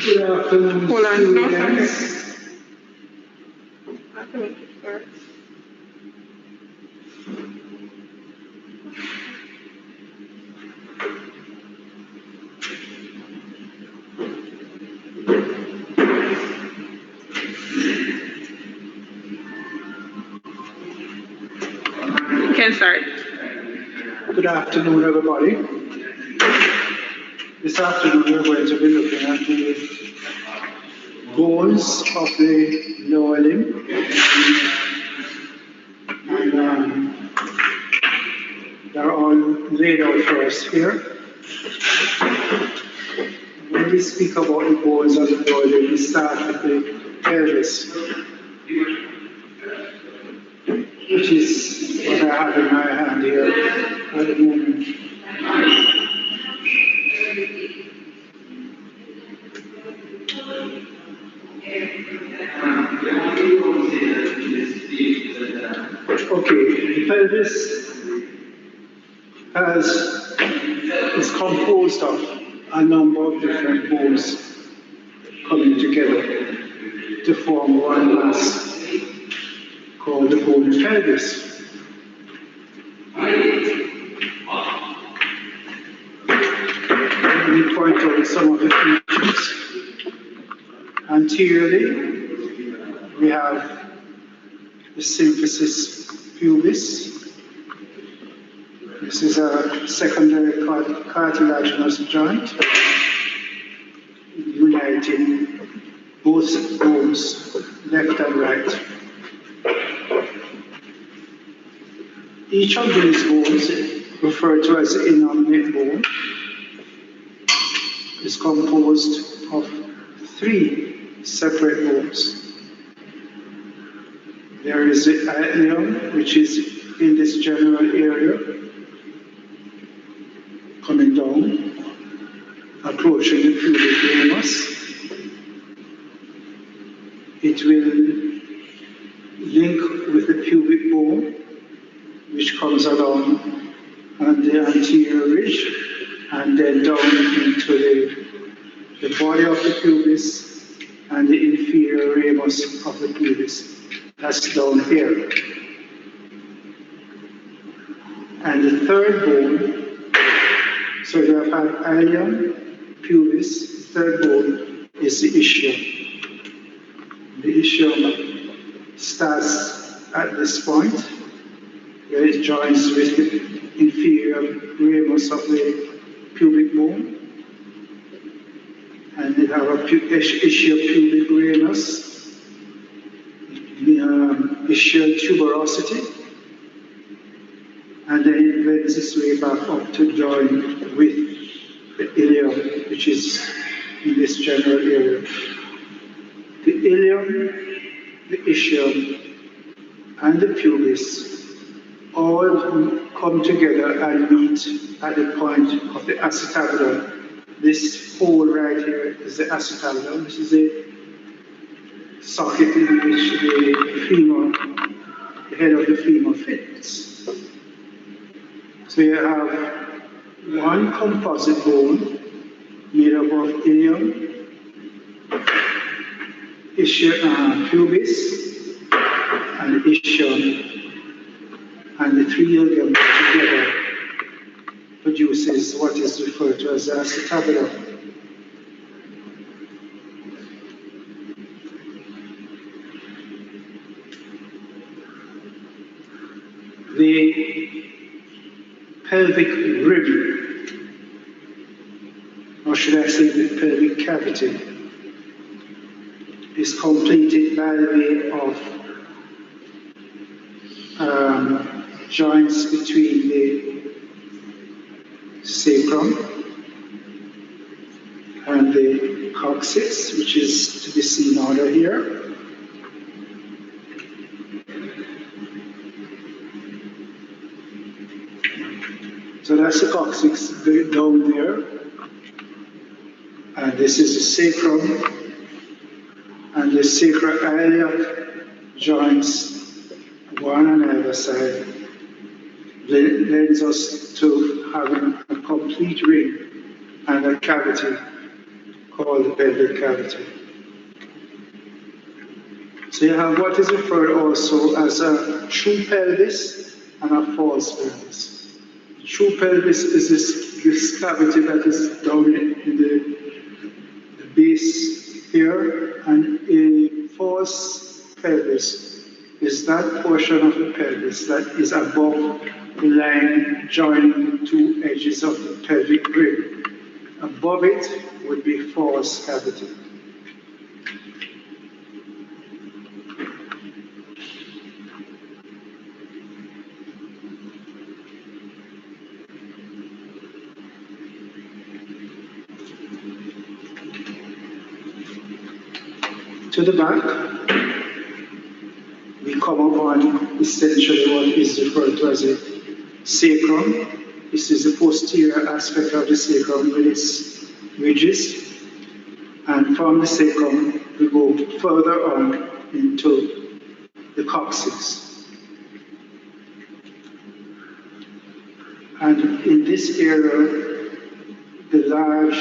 Good afternoon, Hold on, no, students. You can start. Good afternoon, everybody. This afternoon, we're going to be looking at the bones of the lower limb. And they're all laid out for us here. When we speak about the bones of the lower limb, we start with the pelvis, which is what I have in my hand here at the moment. Okay, the pelvis is composed of a number of different bones coming together to form one mass called the bone pelvis. Let me point out some of the features. Anteriorly, we have the symphysis pubis. This is a secondary cartilaginous joint uniting both bones, left and right. Each of these bones, referred to as the innominate bone, is composed of three separate bones. There is the ilium, which is in this general area, coming down, approaching the pubic ramus. It will link with the pubic bone, which comes along on the anterior ridge, and then down into the body of the pubis and the inferior ramus of the pubis. That's down here. And the third bone, so you have ilium, pubis, the third bone is the ischium. The ischium starts at this point, where it joins with the inferior ramus of the pubic bone. And you have a ischial-pubic ramus, ischial tuberosity, and then it bends its way back up to join with the ilium, which is in this general area. The ilium, the ischium, and the pubis all come together and meet at the point of the acetabulum. This hole right here is the acetabulum, which is a socket in which the head of the femur fits. So you have one composite bone made up of ilium, pubis, and ischium, and the three ilium together produces what is referred to as the acetabulum. The pelvic rim, or should I say the pelvic cavity, is completed by way of joints between the sacrum and the coccyx, which is to be seen over here. So that's the coccyx down there, and this is the sacrum, and the sacroiliac joints, one on either side, lends us to having a complete ring and a cavity called the pelvic cavity. So you have what is referred also as a true pelvis and a false pelvis. True pelvis is this cavity that is down in the base here, and a false pelvis is that portion of the pelvis that is above the line joining the two edges of the pelvic rib. Above it would be false cavity. To the back, we come upon essentially what is referred to as a sacrum. This is the posterior aspect of the sacrum with its ridges. And from the sacrum, we go further on into the coccyx. And in this area, the large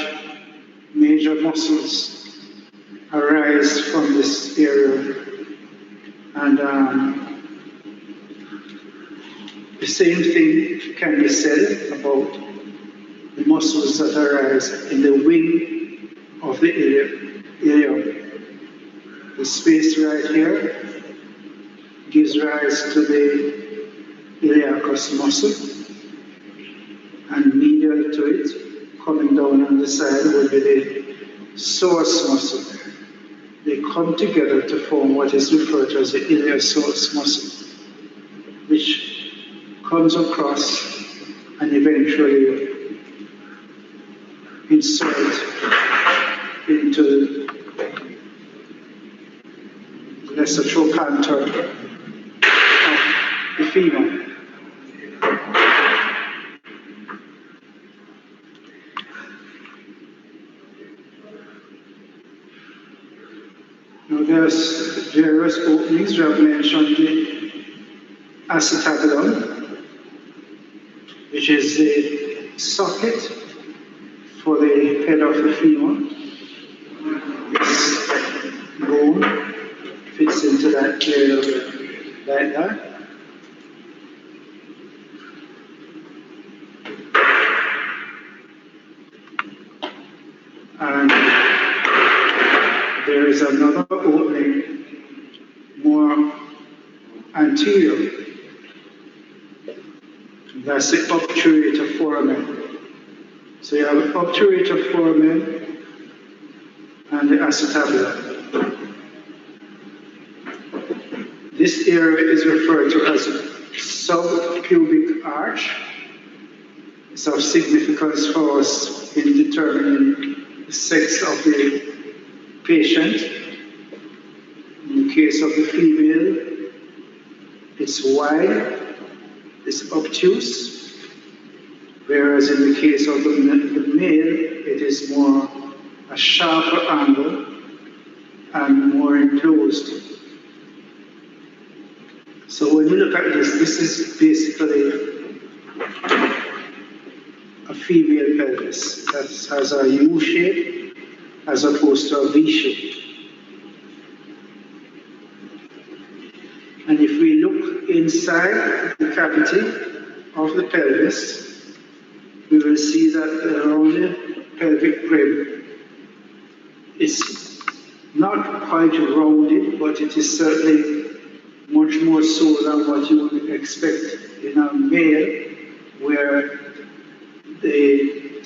major muscles arise from this area, and the same thing can be said about the muscles that arise in the wing of the ilium. The space right here gives rise to the iliacus muscle, and medial to it, coming down on the side, would be the psoas muscle. They come together to form what is referred to as the iliopsoas muscle, which comes across and eventually insert into the lesser trochanter of the femur. Now there's various openings. We have mentioned the acetabulum, which is the socket for the head of the femur. This bone fits into that area like that. And there is another opening more anterior. That's the obturator foramen. So you have the obturator foramen and the acetabulum. This area is referred to as subpubic arch. It's of significance for us in determining the sex of the patient. In the case of the female, it's wide, it's obtuse, whereas in the case of the male, it is more a sharper angle and more enclosed. So when you look at this, this is basically a female pelvis that has a U shape as opposed to a V shape. And if we look inside the cavity of the pelvis, we will see that around the pelvic rib is not quite rounded, but it is certainly much more so than what you would expect in a male, where the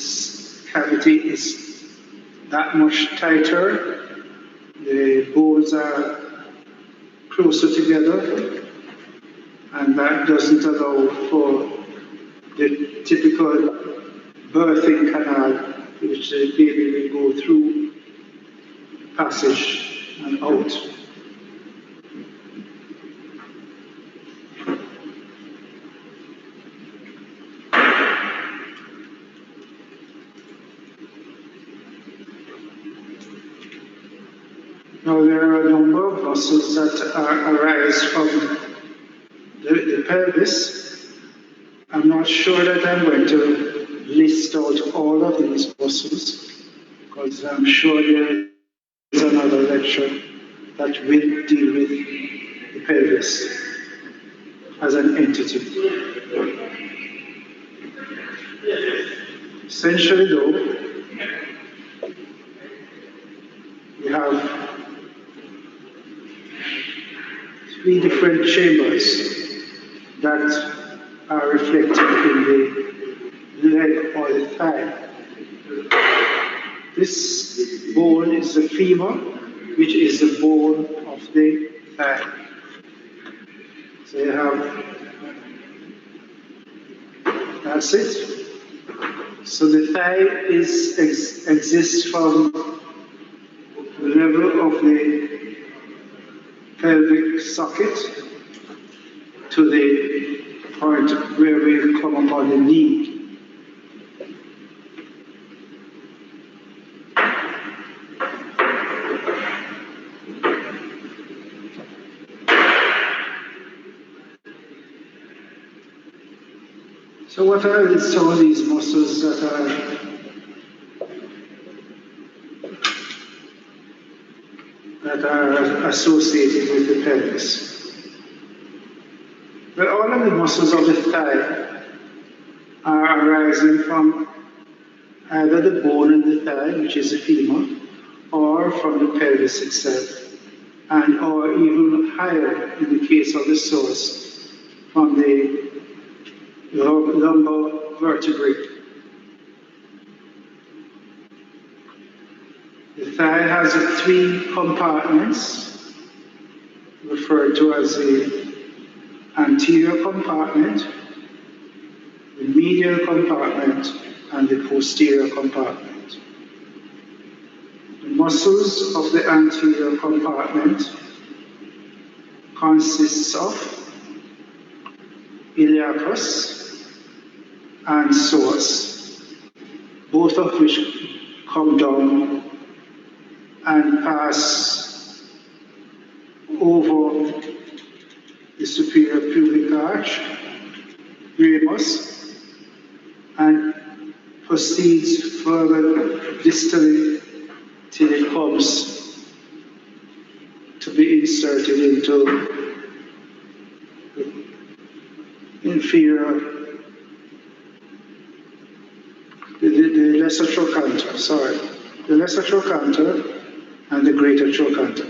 cavity is that much tighter, the bones are closer together, and that doesn't allow for the typical birthing canal, which the baby will go through the passage and out. Now there are a number of muscles that arise from the pelvis. I'm not sure that I'm going to list out all of these muscles, because I'm sure there is another lecture that will deal with the pelvis as an entity. Essentially, though, we have three different chambers that are reflected in the leg or the thigh. This bone is the femur, which is the bone of the thigh. So you have, that's it. So the thigh exists from the level of the pelvic socket to the point where we come upon the knee. So what are some of these muscles that are associated with the pelvis? Well, all of the muscles of the thigh are arising from either the bone in the thigh, which is the femur, or from the pelvis itself, and or even higher in the case of the psoas, from the lumbar vertebrae. The thigh has three compartments, referred to as the anterior compartment, the medial compartment, and the posterior compartment. The muscles of the anterior compartment consists of iliacus and psoas, both of which come down and pass over the superior pubic arch, ramus, and proceeds further distally till it comes to be inserted into the inferior, the lesser trochanter, the lesser trochanter and the greater trochanter.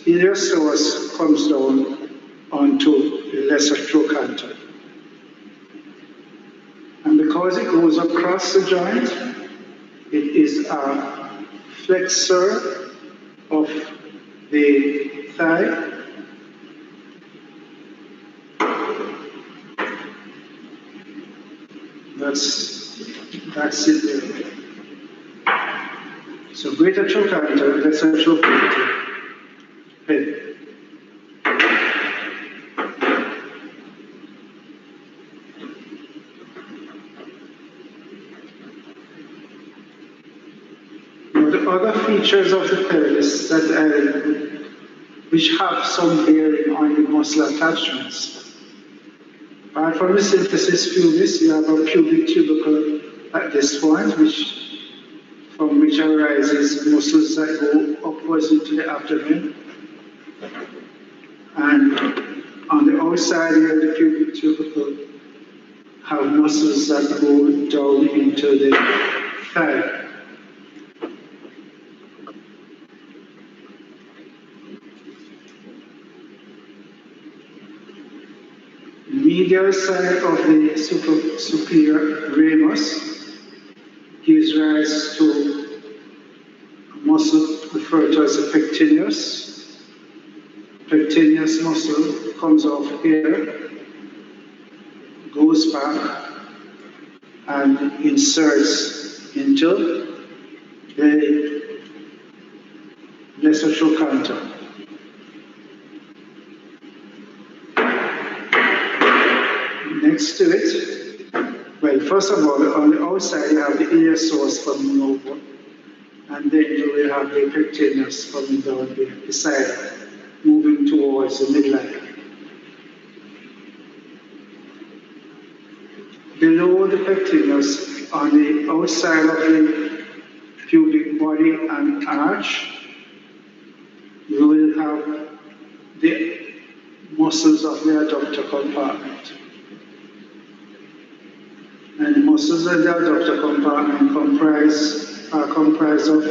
Iliopsoas comes down onto the lesser trochanter. And because it goes across the joint, it is a flexor of the thigh. That's it there. So greater trochanter, lesser trochanter, head. Now the other features of the pelvis which have some bearing on the muscle attachments. Apart from the symphysis pubis, you have a pubic tubercle at this point, from which arises muscles that go upwards into the abdomen. And on the outside here, the pubic tubercle have muscles that go down into the thigh. Medial side of the superior ramus gives rise to a muscle referred to as the pectineus. Pectineus muscle comes off here, goes back, and inserts into the lesser trochanter. Next to it, well, first of all, on the outside you have the iliopsoas coming over, and then you will have the pectineus coming down beside it, moving towards the midline. Below the pectineus, on the outside of the body and arch, you will have the muscles of the adductor compartment. And the muscles of the adductor compartment are comprised of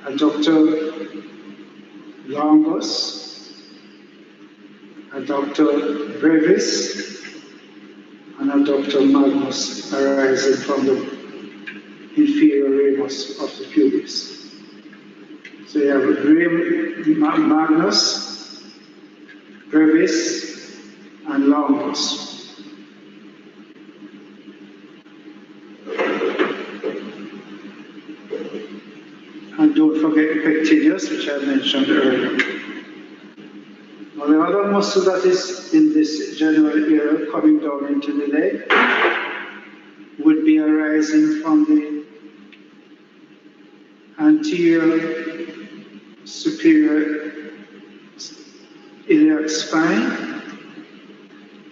adductor longus, adductor brevis, and adductor magnus arising from the inferior ramus of the pubis. So you have magnus, brevis, and longus. And don't forget the pectineus, which I mentioned earlier. Now the other muscle that is in this general area coming down into the leg would be arising from the anterior superior iliac spine,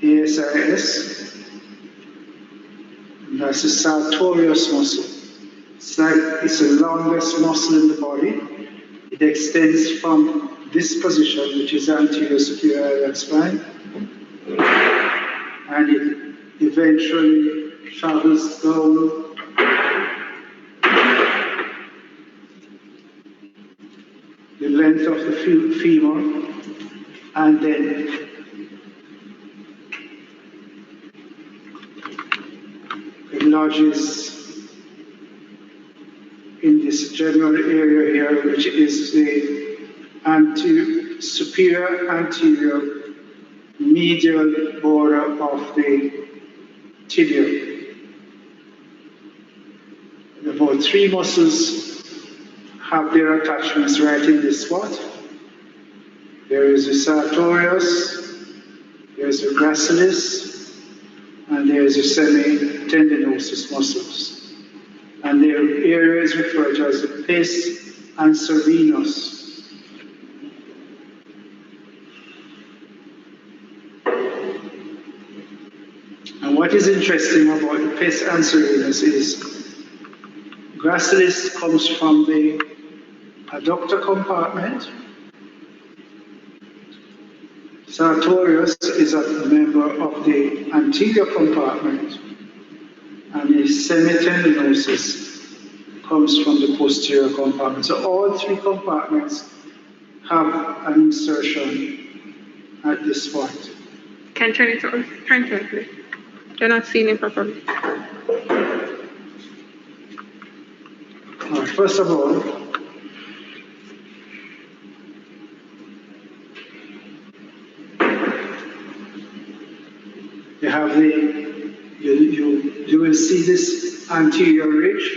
ASIS, and that's the sartorius muscle. It's the longest muscle in the body. It extends from this position, which is anterior superior iliac spine, and it eventually travels down the length of the femur, and then it lodges in this general area here, which is the superior anterior medial border of the tibia. About 3 muscles have their attachments right in this spot. There is the sartorius, there is the gracilis, and there is the semitendinosus muscles. And their area is referred to as the pes anserinus. And what is interesting about the pes anserinus is gracilis comes from the adductor compartment. Sartorius is a member of the anterior compartment, and the semitendinosus comes from the posterior compartment. So all 3 compartments have an insertion at this point. Can turn it on, please. You're not seeing it properly. All right, first of all, you have you will see this anterior ridge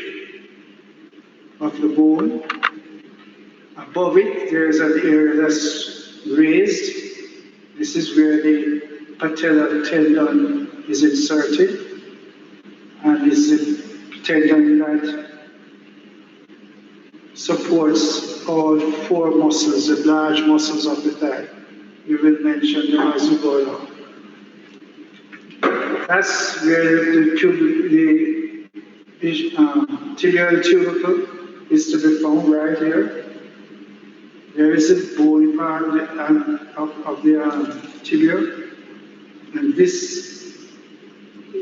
of the bone. Above it, there is an area that's raised. This is where the patellar tendon is inserted, and it's the tendon that supports all 4 muscles, the large muscles of the thigh. We will mention them as we go along. That's where the tibial tubercle is to be found, right here. There is a bony part of the tibia, and this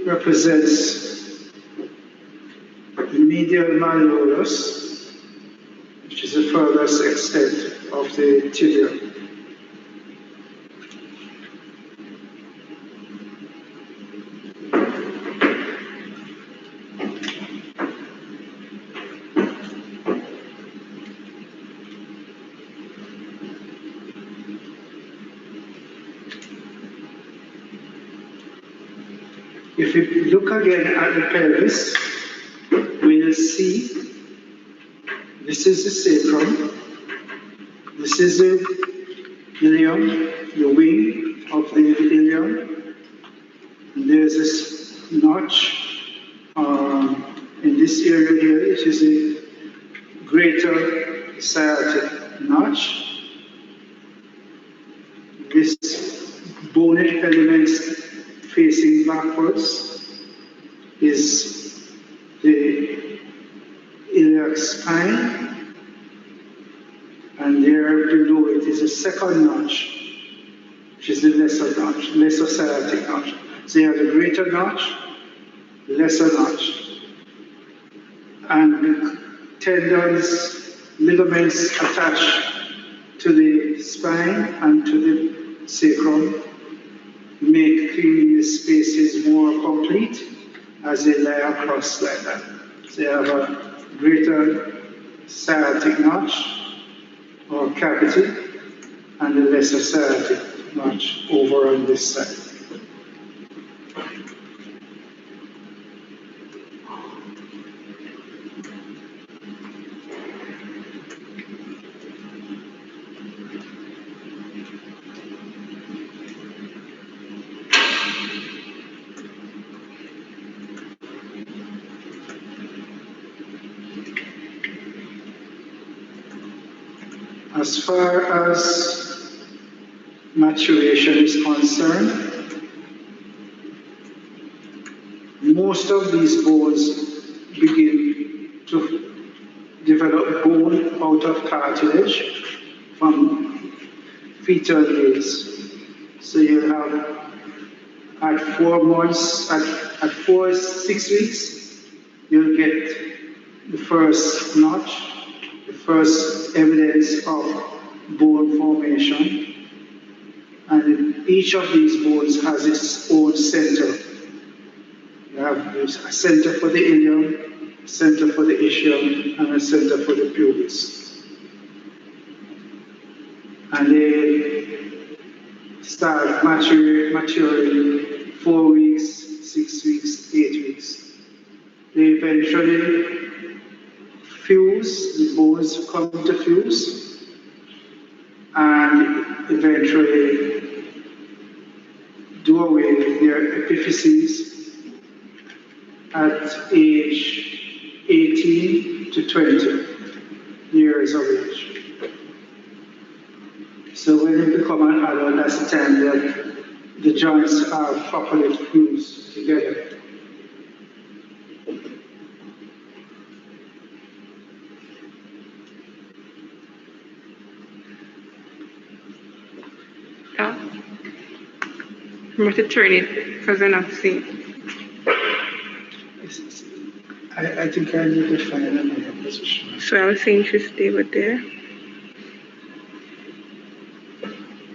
represents the medial malleolus, which is the furthest extent of the tibia. If we look again at the pelvis, we'll see this is the sacrum, this is the ilium, the wing of the ilium, and there's this notch in this area here. It is a greater sciatic notch. This bony element facing backwards is the iliac iliac spine, and there below it is a second notch, which is the lesser notch, lesser sciatic notch. So you have the greater notch, lesser notch, and the tendons, ligaments attached to the spine and to the sacrum make cleaning the spaces more complete as they lie across like that. So you have a greater sciatic notch or cavity and a lesser sciatic notch over on this side. As far as maturation is concerned, most of these bones begin to develop bone out of cartilage from fetal days. So you have at 4 months, at 6 weeks, you'll get the first notch, the first evidence of bone formation, and each of these bones has its own center. You have a center for the ilium, a center for the ischium, and a center for the pubis. And they start maturing 4 weeks, 6 weeks, 8 weeks. They eventually fuse, the bones come to fuse, and eventually do away with their epiphyses at age 18 to 20 years of age. So when you become an adult, that's the time that the joints are properly fused together. I'm going to turn it because they're not seeing. I think I need to find another position. So I was saying you should stay with there.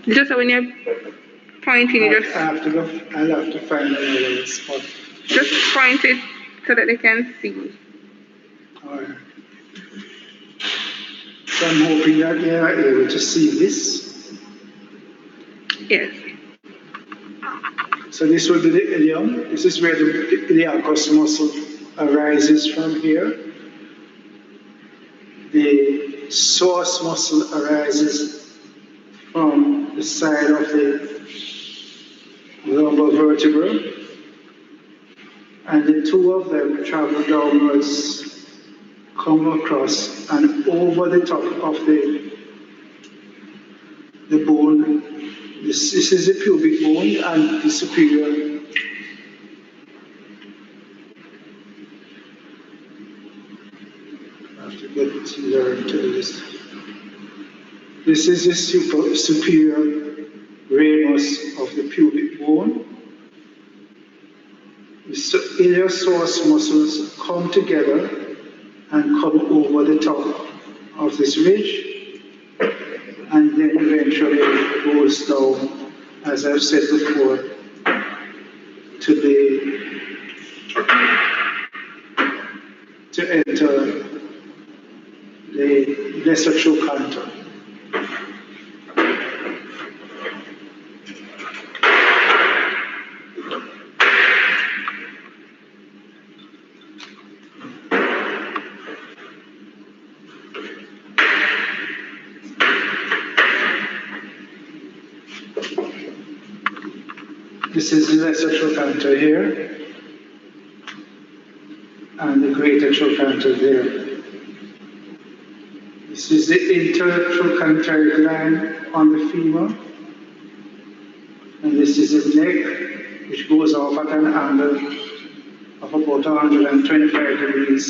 Just when you're pointing, you just... I'll have to find another spot. Just point it so that they can see. Alright. So I'm hoping that they are able to see this. Yes. So this will be the ilium. This is where the iliacus muscle arises from here. The psoas muscle arises from the side of the lumbar vertebra. And the two of them travel downwards, come across, and over the top of the bone. This is the pubic bone and the superior. I have to get it here into this. This is the superior ramus of the pubic bone. The iliopsoas muscles come together and come over the top of this ridge, and then eventually goes down, as I've said before, to enter the lesser trochanter. This is the lesser trochanter here, and the greater trochanter there. This is the intertrochanteric line on the femur, and this is the neck, which goes off at an angle of about 125 degrees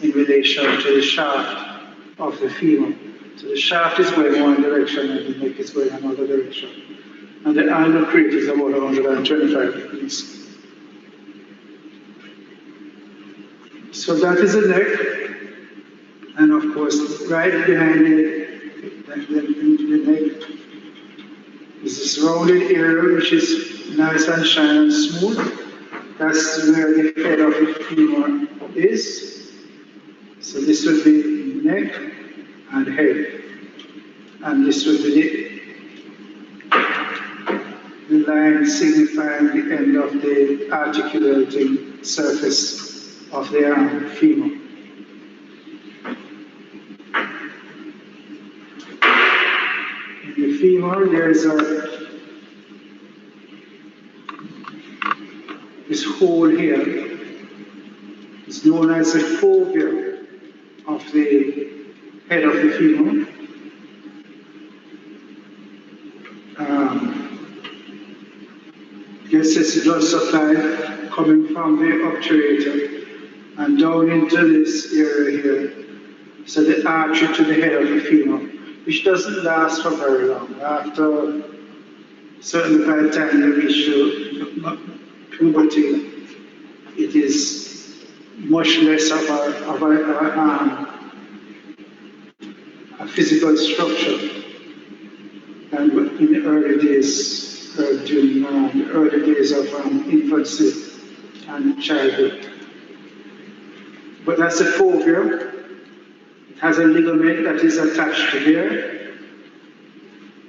in relation to the shaft of the femur. So the shaft is going one direction and the neck is going another direction. And the angle created is about 125 degrees. So that is the neck, and of course, right behind the neck is this rounded area which is nice and shiny and smooth. That's where the head of the femur is. So this would be neck and head, and this would be the line signifying the end of the articulating surface of the femur. In the femur, there is this hole here. It's known as the fovea of the head of the femur. Gets its blood supply coming from the obturator and down into this area here. So the artery to the head of the femur, which doesn't last for very long. After certainly by the time you reach puberty, it is much less of a physical structure than in the early days, during the early days of infancy and childhood. But that's the fovea. It has a ligament that is attached to there,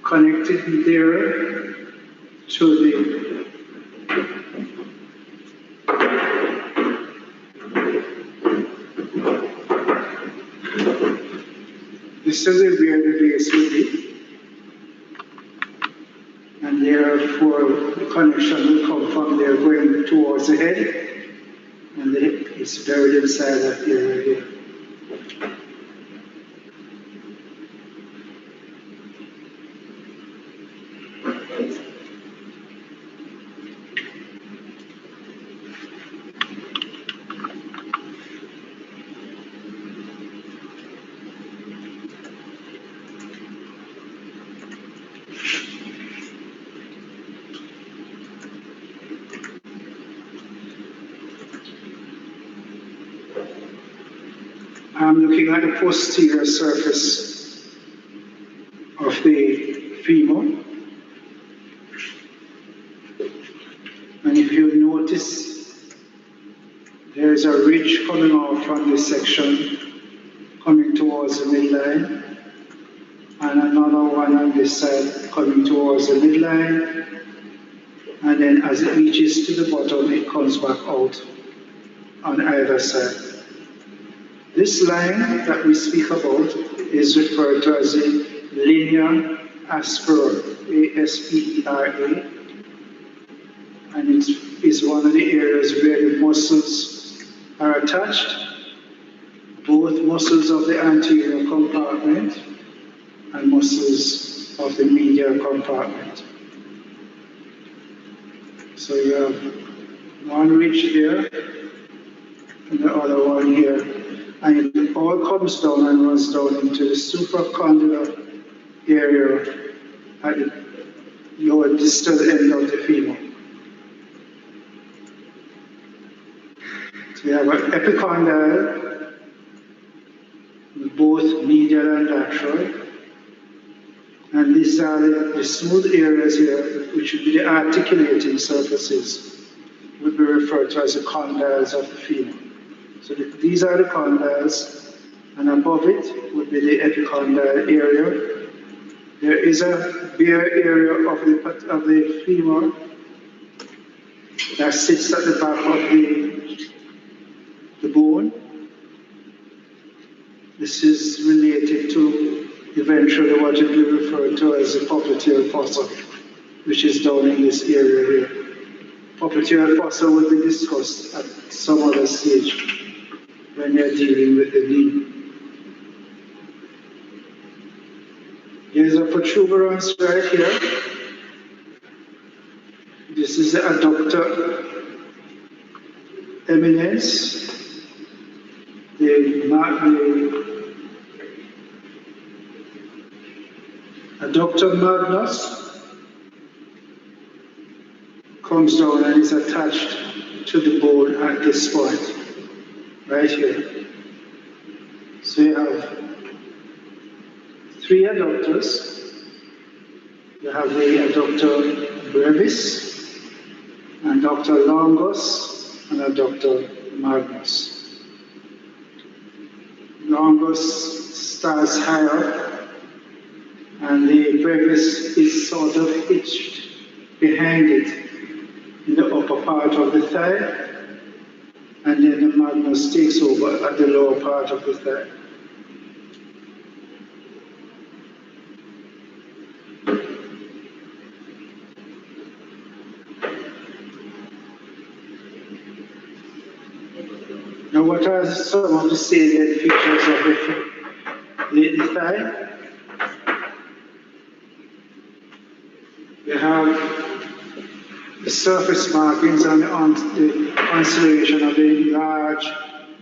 connected there to the this is where the base will be, and therefore the connection will come from there going towards the head, and it's buried inside that area here. I'm looking at the posterior surface of the femur. And if you notice, there is a ridge coming off from this section, coming towards the midline, and another one on this side coming towards the midline. And then as it reaches to the bottom, it comes back out on either side. This line that we speak about is referred to as the linear aspera, A-S-P-E-R-A, and it is one of the areas where the muscles are attached, both muscles of the anterior compartment and muscles of the medial compartment. So you have one ridge there and the other one here. And it all comes down and runs down into the supracondylar area at the lower distal end of the femur. So we have an epicondyle, both medial and lateral. And these are the smooth areas here, which would be the articulating surfaces, would be referred to as the condyles of the femur. So these are the condyles, and above it would be the epicondyle area. There is a bare area of the femur that sits at the back of the bone. This is related to eventually what would be referred to as the popliteal fossa, which is down in this area here. Popliteal fossa will be discussed at some other stage when you're dealing with the knee. There's a protuberance right here. This is the adductor eminence. The the adductor magnus comes down and is attached to the bone at this point, right here. So you have three adductors. You have the adductor brevis, adductor longus, and adductor magnus. Longus starts high up, and the brevis is sort of hitched behind it in the upper part of the thigh, and then the magnus takes over at the lower part of the thigh. Now, what are some of the salient features of the thigh? We have the surface markings and the constellation of the large,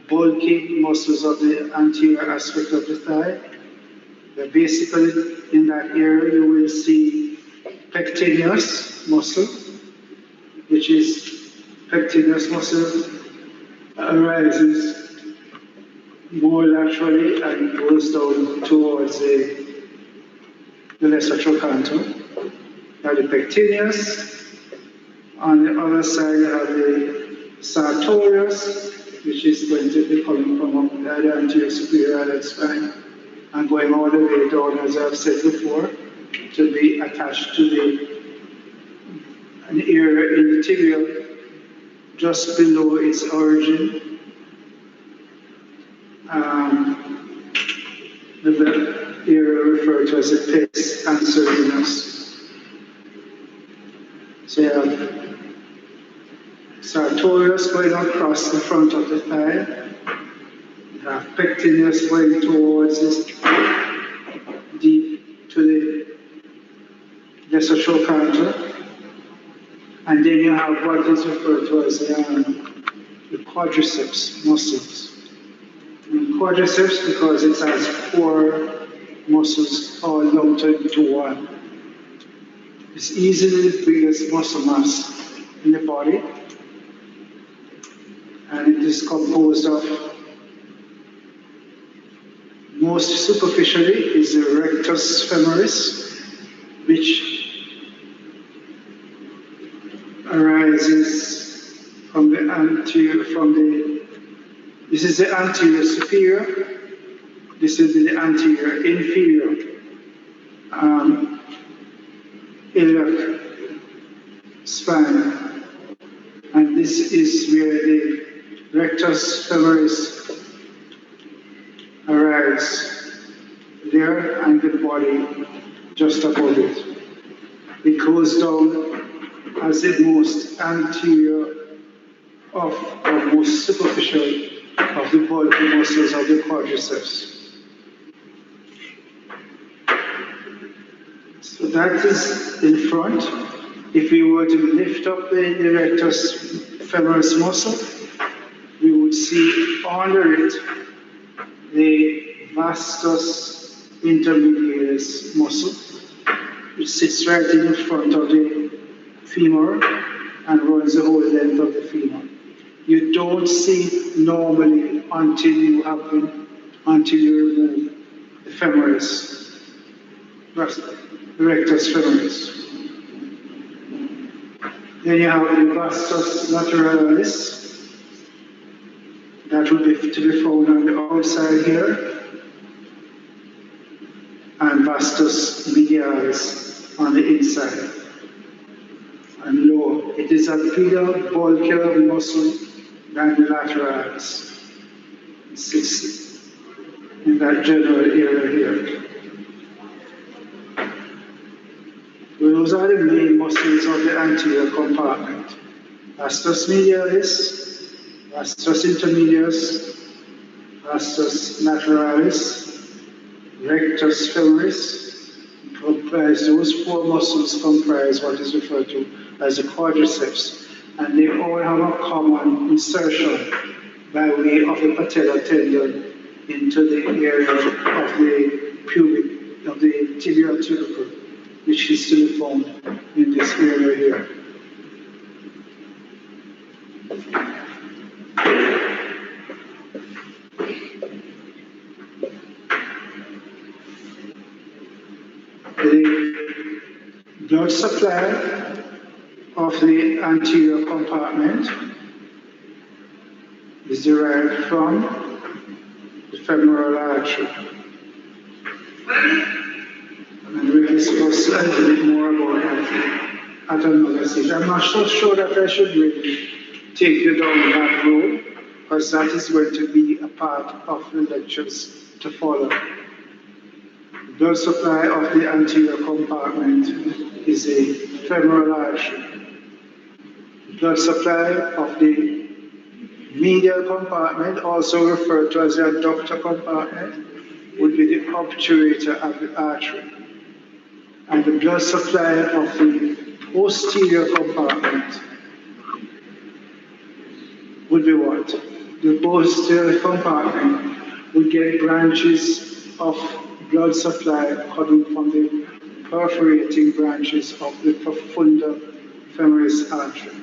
bulky muscles of the anterior aspect of the thigh. Basically, in that area, you will see pectineus muscle, which is pectineus muscle arises more laterally and goes down towards the lesser trochanter. Now the pectineus. On the other side, you have the sartorius, which is going to be coming from the anterior superior eyelid spine and going all the way down, as I've said before, to be attached to an area in the tibial just below its origin. The area referred to as the pes anserinus. So you have sartorius going across the front of the thigh. You have pectineus going towards this deep to the lesser trochanter. And then you have what is referred to as the quadriceps muscles. And quadriceps because it has four muscles all lumped into one. It's easily the biggest muscle mass in the body, and it is composed of, most superficially, is the rectus femoris, which arises from the anterior, this is the anterior superior, this is the anterior inferior iliac spine, and this is where the rectus femoris arrives there, and the body just above it. It goes down as the most anterior of, or most superficial of the bulky muscles of the quadriceps. So that is in front. If we were to lift up the rectus femoris muscle, we would see under it the vastus intermediaris muscle, which sits right in the front of the femur and runs the whole length of the femur. You don't see it normally until you remove the femoris, the rectus femoris. Then you have the vastus lateralis, that will be to be found on the outside here, and vastus medialis on the inside and lower. It is a bigger, bulkier muscle than the lateralis. It sits in that general area here. Well, those are the main muscles of the anterior compartment. Vastus medialis, vastus intermedius, vastus lateralis, rectus femoris. Those four muscles comprise what is referred to as the quadriceps, and they all have a common insertion by way of the patellar tendon into the area of the pubic, of the tibial tubercle, which is still found in this area here. The blood supply of the anterior compartment is derived from the femoral artery. And we'll discuss a little bit more about that at another stage. I'm not so sure that I should really take you down that road, because that is going to be a part of the lectures to follow. Blood supply of the anterior compartment is a femoral artery. Blood supply of the medial compartment, also referred to as the adductor compartment, would be the obturator of the artery. And the blood supply of the posterior compartment would be what? The posterior compartment would get branches of blood supply coming from the perforating branches of the profunda femoris artery.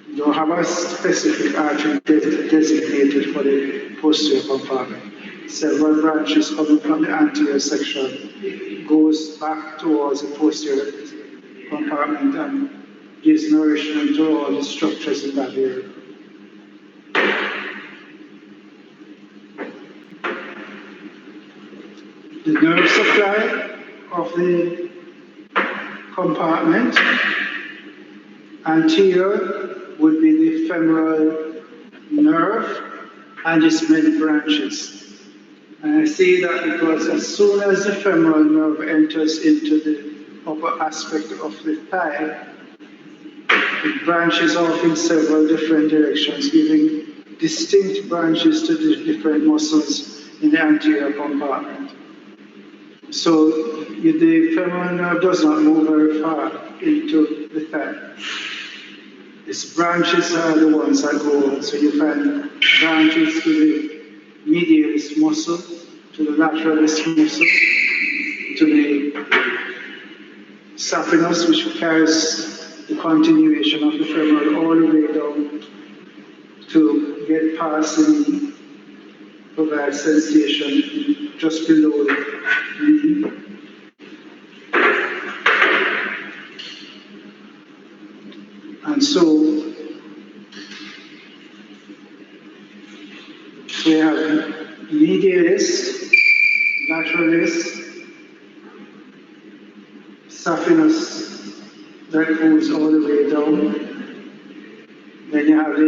You don't have a specific artery designated for the posterior compartment. Several branches coming from the anterior section goes back towards the posterior compartment and gives nourishment to all the structures in that area. The nerve supply of the compartment anterior would be the femoral nerve and its many branches. And I say that because as soon as the femoral nerve enters into the upper aspect of the thigh, it branches off in several different directions, giving distinct branches to the different muscles in the anterior compartment. So the femoral nerve does not move very far into the thigh. Its branches are the ones that go on. So you find branches to the medialis muscle, to the lateralis muscle, to the saphenous, which carries the continuation of the femoral all the way down to get past the knee, provide sensation just below the knee. And so we have medialis, lateralis, saphenous that goes all the way down. Then you have the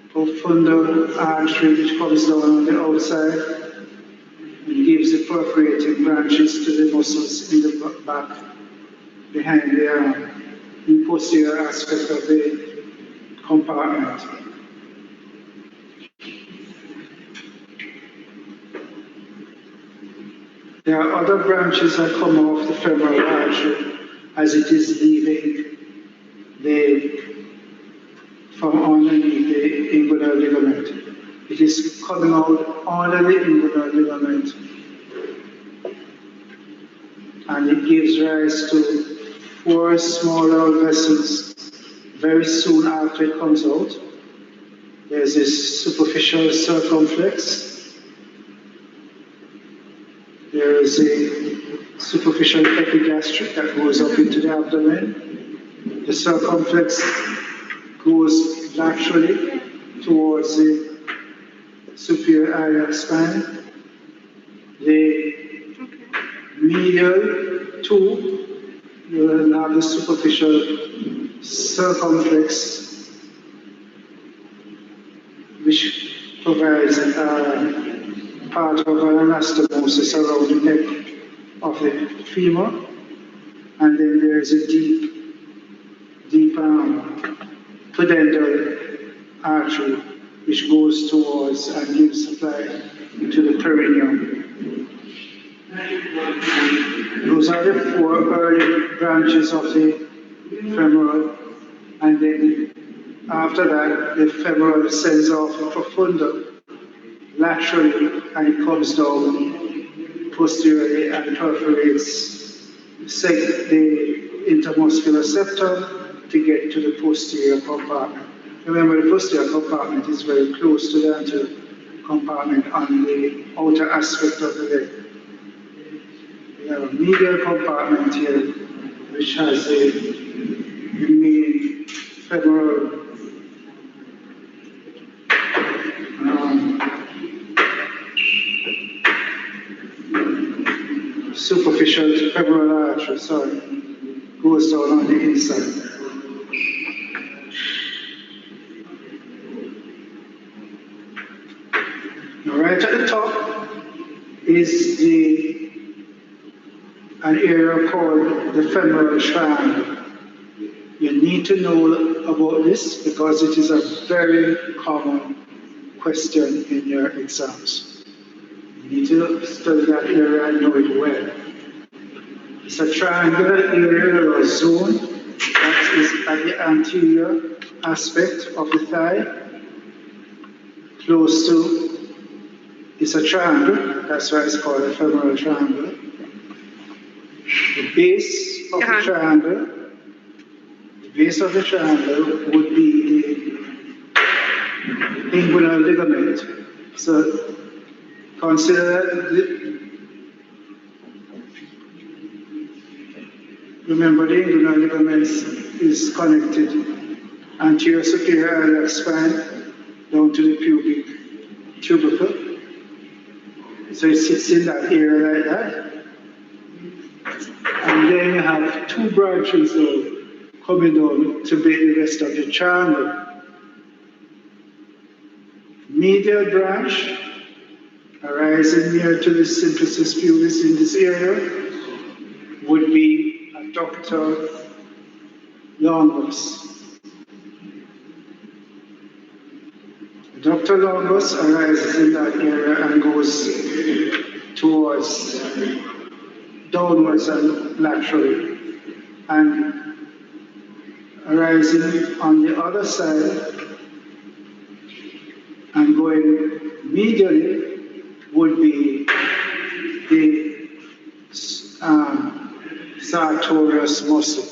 profunda artery which comes down on the outside and gives the perforating branches to the muscles in the back, behind the posterior aspect of the compartment. There are other branches that come off the femoral artery as it is leaving from underneath the inguinal ligament. It is coming out under the inguinal ligament, and it gives rise to 4 smaller vessels very soon after it comes out. There's this superficial circumflex. There is a superficial epigastric that goes up into the abdomen. The circumflex goes laterally towards the superior iliac spine. The medial tube, you will have the superficial circumflex, which provides part of an anastomosis around the neck of the femur, and then there is a deep pudendal artery which goes towards and gives supply to the perineum. Those are the 4 early branches of the femoral, and then After that, the femoral sends off profundo laterally and it comes down posteriorly and perforates the intermuscular septum to get to the posterior compartment. Remember, the posterior compartment is very close to the anterior compartment on the outer aspect of the leg. We have a medial compartment here, which has the main femoral superficial femoral artery, sorry, goes down on the inside. Now, right at the top is an area called the femoral triangle. You need to know about this because it is a very common question in your exams. You need to study that area and know it well. It's a triangular area or zone that is at the anterior aspect of the thigh, close to, it's a triangle, that's why it's called a femoral triangle. The base of the triangle, would be the inguinal ligament. So consider remember the inguinal ligament is connected anterior superior iliac spine down to the pubic tubercle. So it sits in that area like that. And then you have two branches coming down to be the rest of the triangle. Medial branch arising near to the symphysis pubis in this area would be adductor longus. Adductor longus arises in that area and goes towards downwards and laterally, and arising on the other side and going medially would be the sartorius muscle,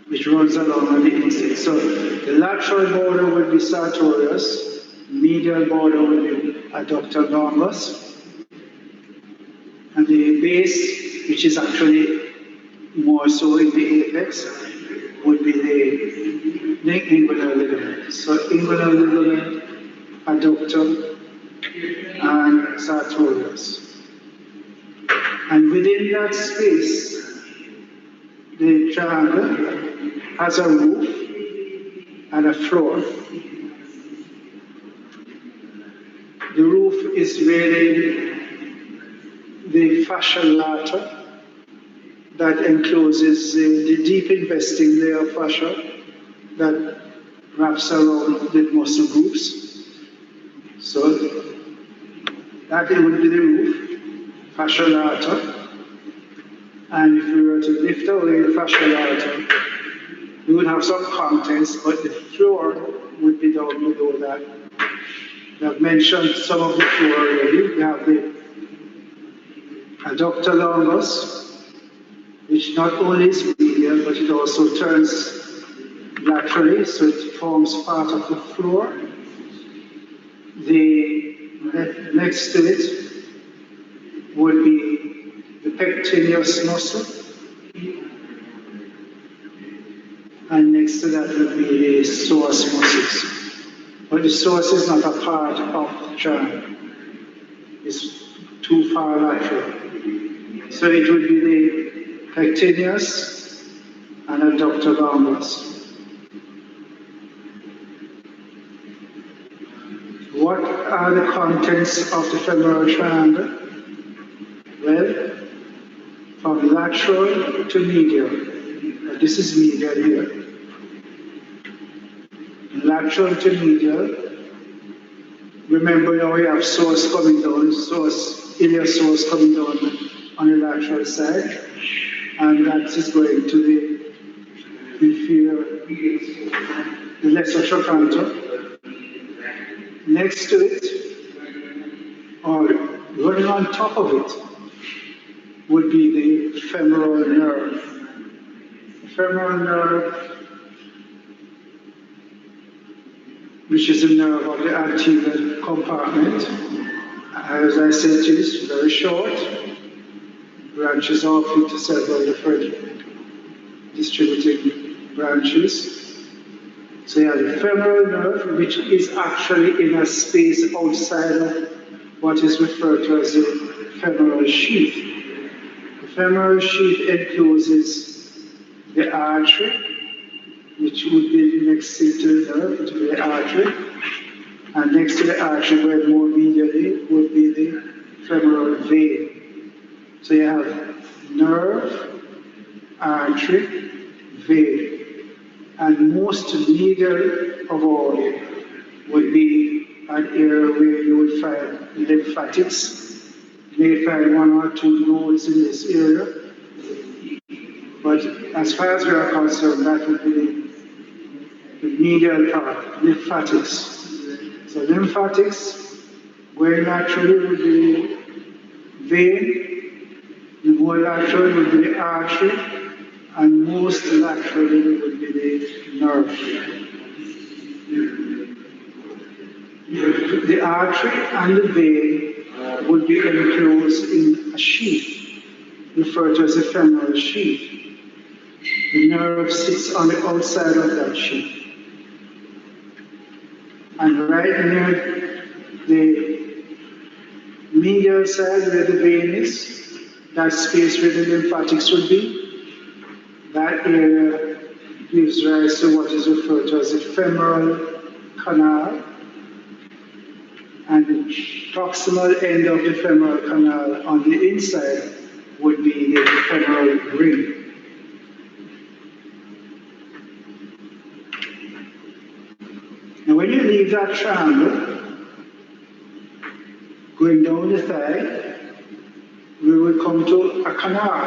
which runs along on the inside. So the lateral border would be sartorius, medial border would be adductor longus, and the base, which is actually more so in the apex, would be the inguinal ligament. So inguinal ligament, adductor, and sartorius. And within that space, the triangle has a roof and a floor. The roof is really the fascia lata that encloses the deep investing layer of fascia that wraps around the muscle groups. So that would be the roof, fascia lata. And if we were to lift away the fascia lata, we would have some contents, but the floor would be down below that. I've mentioned some of the floor already. We have the adductor longus, which not only is medial, but it also turns laterally, so it forms part of the floor. Next to it would be the pectineus muscle, and next to that would be the psoas muscles. But the psoas is not a part of the triangle. It's too far lateral. So it would be the pectineus and adductor longus. What are the contents of the femoral triangle? Well, from lateral to medial. This is medial here. Lateral to medial. Remember now we have psoas coming down, iliac psoas coming down on the lateral side, and that is going to the lesser trochanter. Next to it, or running on top of it, would be the femoral nerve. The femoral nerve, which is the nerve of the anterior compartment. As I said, it is very short, branches off into several different distributing branches. So you have the femoral nerve, which is actually in a space outside of what is referred to as the femoral sheath. The femoral sheath encloses the artery, which would be next to the nerve, which would be the artery. And next to the artery, where more medially, would be the femoral vein. So you have nerve, artery, vein. And most medial of all would be an area where you would find lymphatics. You may find one or two nodes in this area. But as far as we are concerned, that would be the medial part, lymphatics. So lymphatics, going laterally would be vein, the more lateral would be the artery, and most laterally would be the nerve. The artery and the vein would be enclosed in a sheath, referred to as a femoral sheath. The nerve sits on the outside of that sheath. And right near the medial side where the vein is, that space where the lymphatics would be, that area gives rise to what is referred to as the femoral canal. And the proximal end of the femoral canal on the inside would be the femoral ring. Now when you leave that triangle, going down the thigh, we will come to a canal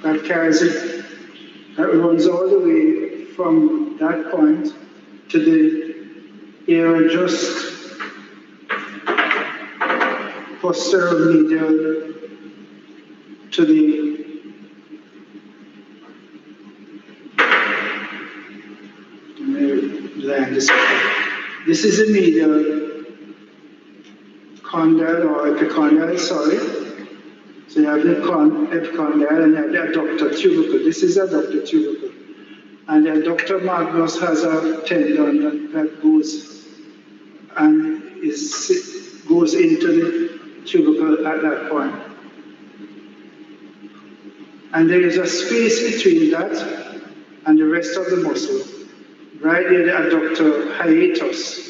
that carries it, that runs all the way from that point to the area just posterior medial to the this is the medial condyle or epicondyle, sorry. So you have the epicondyle and you have the adductor tubercle. This is adductor tubercle. And the adductor magnus has a tendon that goes and goes into the tubercle at that point. And there is a space between that and the rest of the muscle, right near the adductor hiatus.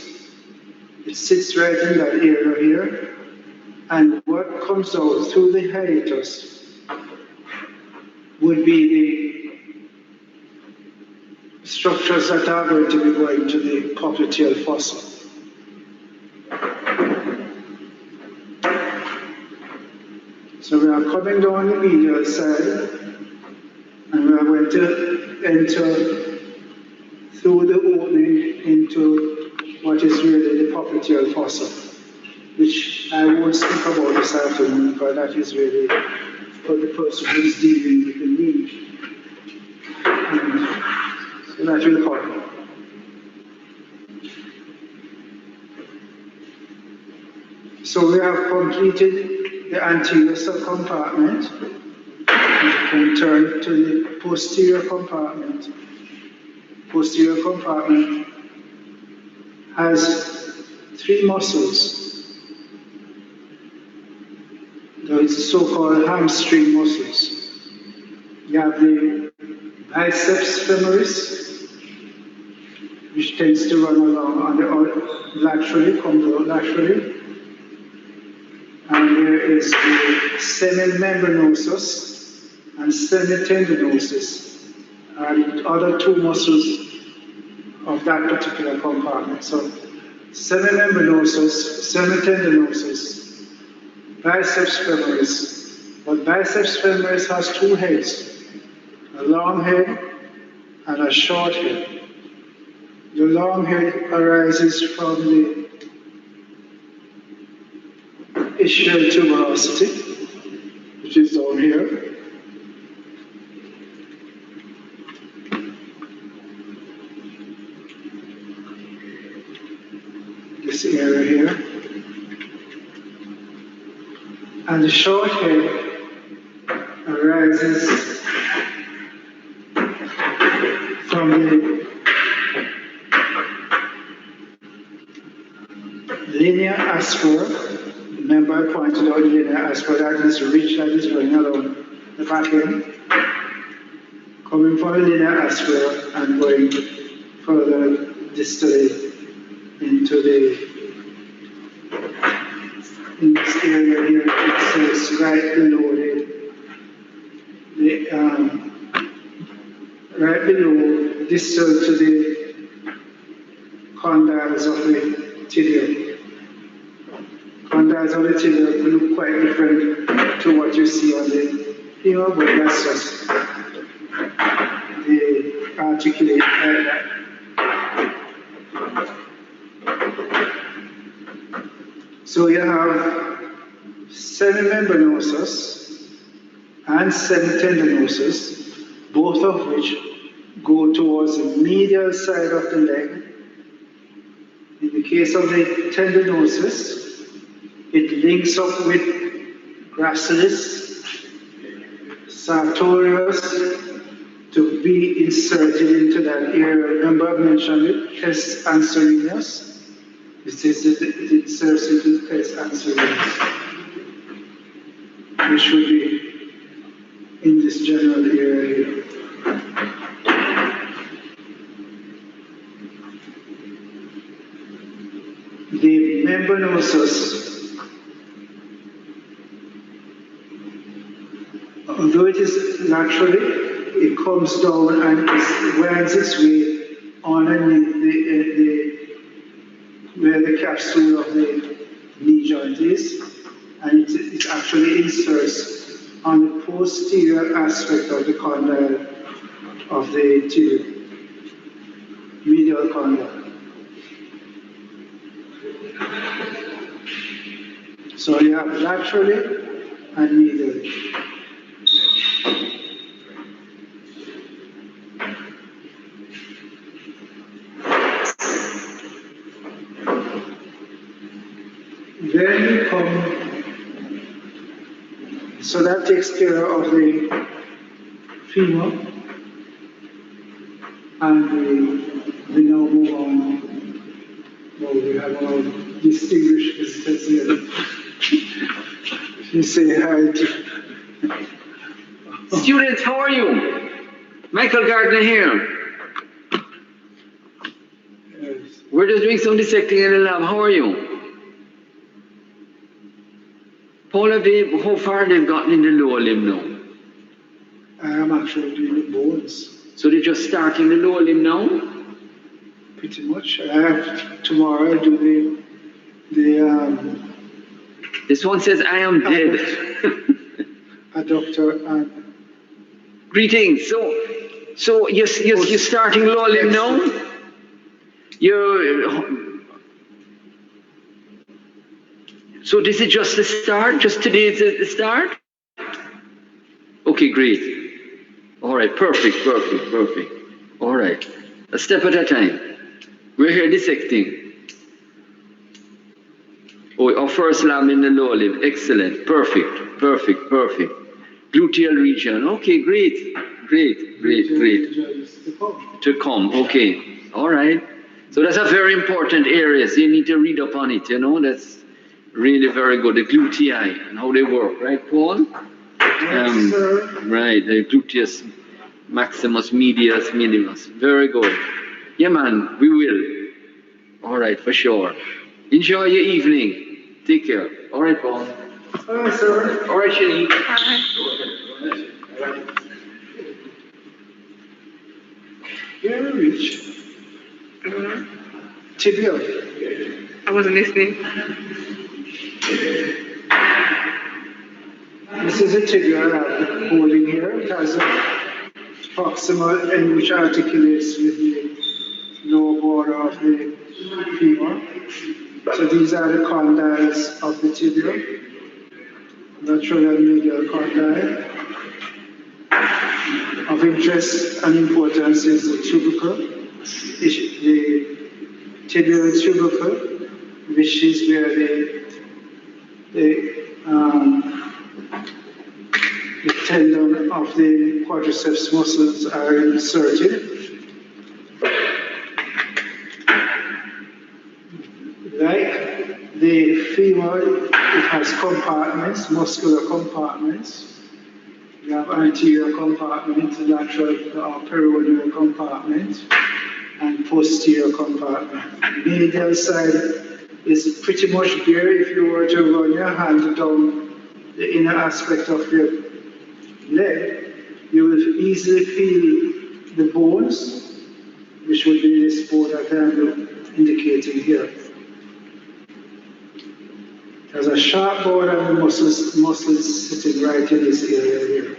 It sits right in that area here. And what comes out through the hiatus would be the structures that are going to be going to the popliteal fossa. So we are coming down the medial side, and we are going to enter through the opening into what is really the popliteal fossa, which I won't speak about this afternoon, because that is really for the person who is dealing with the knee. So that will come. So we have completed the anterior subcompartment. We can turn to the posterior compartment. Posterior compartment has three muscles. It's the so-called hamstring muscles. You have the biceps femoris, which tends to run along on the laterally, comes out laterally. And there is the semimembranosus and semitendinosus, and other two muscles of that particular compartment. So semimembranosus, semitendinosus, biceps femoris. But biceps femoris has two heads, a long head and a short head. The long head arises from the ischial tuberosity, which is down here. This area here. And the short head arises from the linear aspera. Remember I pointed out the linear aspera, that is the ridge that is running along the back end. Coming from the linear aspera and going further distally into in this area here, it says right below right below, distal to the condyles of the tibia. Condyles of the tibia look quite different to what you see on the femur, but that's just the articulate like that. So you have semimembranosus and semitendinosus, both of which go towards the medial side of the leg. In the case of the tendinosus, it links up with gracilis, sartorius, to be inserted into that area. Remember I mentioned it, pes anserinus. It inserts into the pes anserinus, which should be in this general area here. The membranosus, although it is laterally, it comes down and winds its way underneath where the capsule of the knee joint is, and it actually inserts on the posterior aspect of the condyle of the tibia, medial condyle. So you have laterally and medially. Then you come, so that takes care of the femur, and we now move on. Well, we have our distinguished visitors here. You say hi to... Students, how are you? Michael Gardner here. Yes. We're just doing some dissecting in the lab. How are you? Paul, how far they've gotten in the lower limb now? I am actually doing the bones. So they're just starting the lower limb now? Pretty much. I have tomorrow I do the This one says, I am dead. adductor and Greetings. So you're starting lower limb now? So this is just the start? Just today is the start? Okay, great. All right, perfect. All right, a step at a time. We're here dissecting. Oh, our first lab in the lower limb. Excellent. Perfect. Gluteal region. Okay, great. To come. Okay. All right. So that's a very important area. So you need to read up on it. That's really very good. The glutei and how they work, right, Paul? yes, sir. Right. The gluteus maximus, medius, minimus. Very good. Yeah, man. We will. All right, for sure. Enjoy your evening. Take care. All right, Paul. Hi, sir. All right, Shani. Very rich. Tibia. I wasn't listening. This is a tibia I'm holding here. It has a proximal end which articulates with the lower border of the femur. So these are the condyles of the tibia, lateral and medial condyle. Of interest and importance is the tubercle, the tibial tubercle, which is where the tendon of the quadriceps muscles are inserted. Like the femur, it has compartments, muscular compartments. You have anterior compartment, lateral peroneal compartment, and posterior compartment. The medial side is pretty much bare. If you were to run your hand down the inner aspect of your leg, you will easily feel the bones, which would be this bone that I'm indicating here. There's a sharp bone and the muscles sitting right in this area here.